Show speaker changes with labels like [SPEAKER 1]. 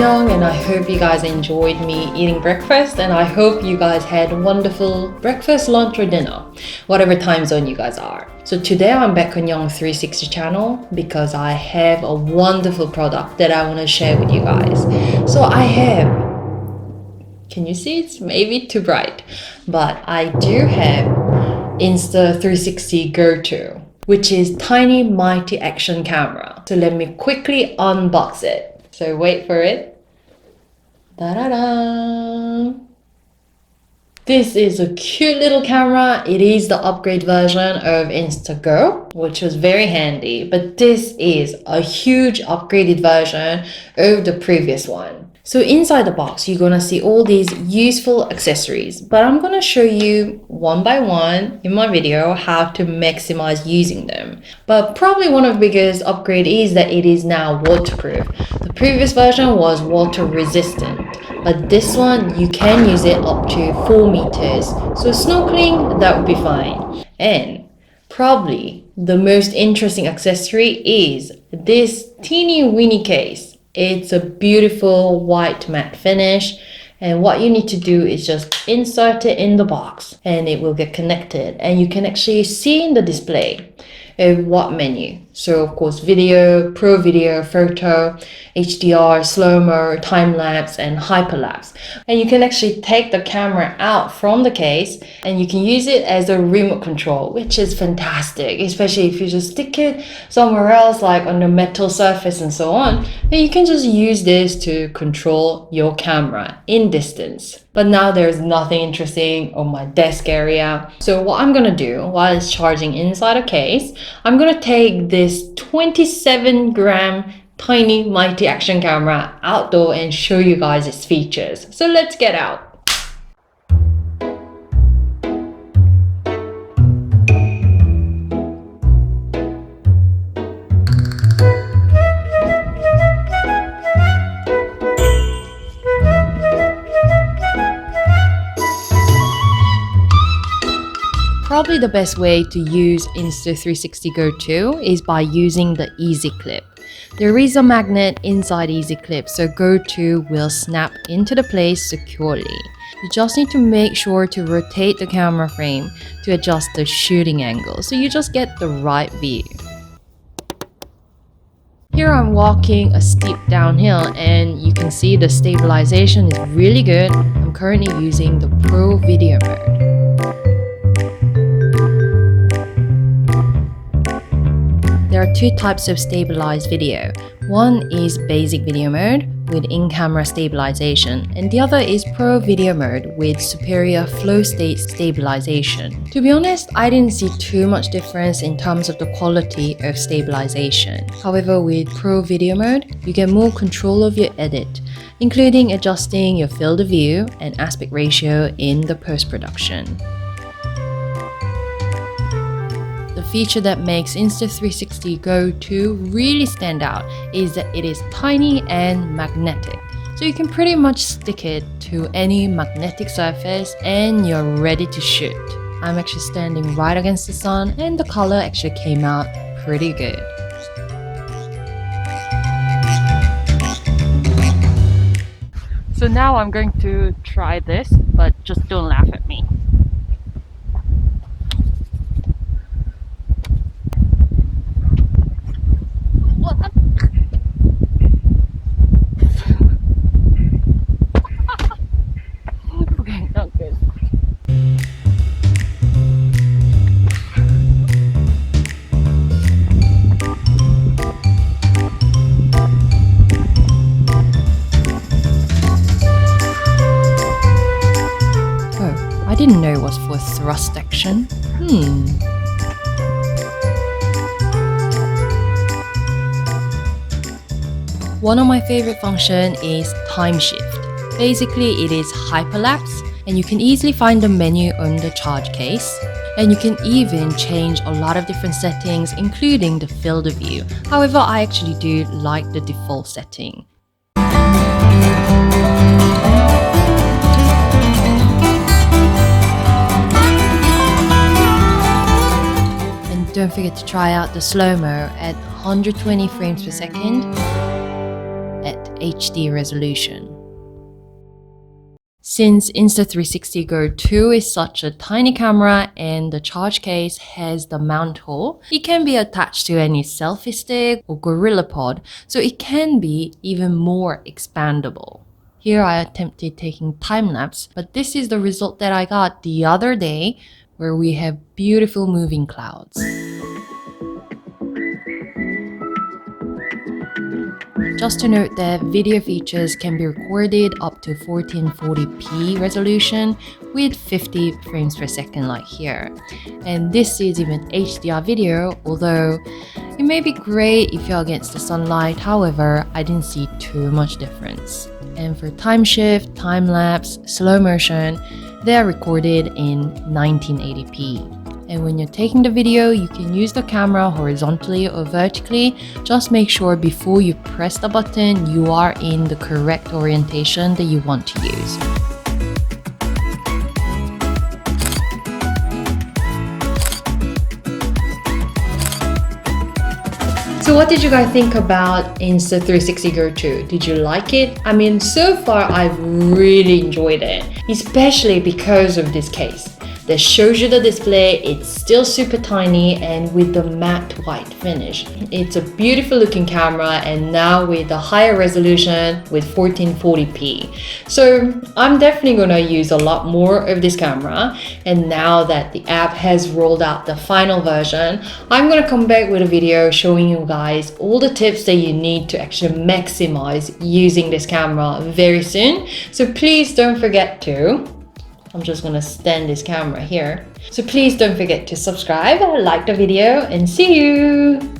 [SPEAKER 1] Young, and I hope you guys enjoyed me eating breakfast, and I hope you guys had a wonderful breakfast, lunch or dinner, whatever time zone you guys are. So today I'm back on INSTA360 channel because I have a wonderful product that I want to share with you guys. So I have, can you see it's maybe too bright, but I do have Insta360 Go-To, which is tiny mighty action camera. So let me quickly unbox it. So wait for it. Da-da-da! This is a cute little camera. It is the upgrade version of Insta which was very handy, but this is a huge upgraded version of the previous one. So inside the box, you're gonna see all these useful accessories, but I'm gonna show you one by one in my video how to maximize using them. But probably one of the biggest upgrade is that it is now waterproof. The previous version was water resistant, but this one you can use it up to 4 meters. So snorkeling, that would be fine. And probably the most interesting accessory is this teeny weeny case. It's a beautiful white matte finish, and what you need to do is just insert it in the box and it will get connected, and you can actually see in the display what menu. So of course video, pro video, photo, HDR, slow-mo, time-lapse and hyperlapse. And you can actually take the camera out from the case and you can use it as a remote control, which is fantastic, especially if you just stick it somewhere else like on a metal surface and so on. Then you can just use this to control your camera in distance. But now there's nothing interesting on my desk area. So what I'm gonna do while it's charging inside a case, I'm gonna take this 27-gram tiny mighty action camera outdoor and show you guys its features. So let's get out. Probably the best way to use Insta360 Go-To is by using the Easy Clip. There is a magnet inside Easy Clip, so Go-To will snap into the place securely. You just need to make sure to rotate the camera frame to adjust the shooting angle, so you just get the right view. Here I'm walking a steep downhill and you can see the stabilization is really good. I'm currently using the Pro Video mode. There are two types of stabilized video. One is basic video mode with in-camera stabilization, and the other is Pro Video mode with superior flow state stabilization. To be honest, I didn't see too much difference in terms of the quality of stabilization. However, with Pro Video mode, you get more control of your edit, including adjusting your field of view and aspect ratio in the post-production. The feature that makes Insta360 Go-To really stand out is that it is tiny and magnetic. So you can pretty much stick it to any magnetic surface and you're ready to shoot. I'm actually standing right against the sun and the color actually came out pretty good. So now I'm going to try this, but just don't laugh at me. Okay, not good. Oh, I didn't know it was for thrust action. One of my favorite functions is time shift. Basically, it is hyperlapse, and you can easily find the menu on the charge case. And you can even change a lot of different settings, including the field of view. However, I actually do like the default setting. And don't forget to try out the slow-mo at 120 frames per second at HD resolution. Since Insta360 Go 2 is such a tiny camera and the charge case has the mount hole, it can be attached to any selfie stick or GorillaPod, so it can be even more expandable. Here I attempted taking time-lapse, but this is the result that I got the other day, where we have beautiful moving clouds. Just to note that video features can be recorded up to 1440p resolution with 50 frames per second like here. And this is even HDR video, although it may be great if you're against the sunlight. However, I didn't see too much difference. And for time shift, time lapse, slow motion, they are recorded in 1980p. And when you're taking the video, you can use the camera horizontally or vertically. Just make sure before you press the button, you are in the correct orientation that you want to use. So what did you guys think about Insta360 Go 2? Did you like it? I mean, so far I've really enjoyed it, especially because of this case that shows you the display. It's still super tiny and with the matte white finish. It's a beautiful looking camera, and now with a higher resolution with 1440p. So I'm definitely gonna use a lot more of this camera, and now that the app has rolled out the final version, I'm gonna come back with a video showing you guys all the tips that you need to actually maximize using this camera very soon. So please don't forget to, I'm just gonna stand this camera here. So please don't forget to subscribe, like the video, and see you!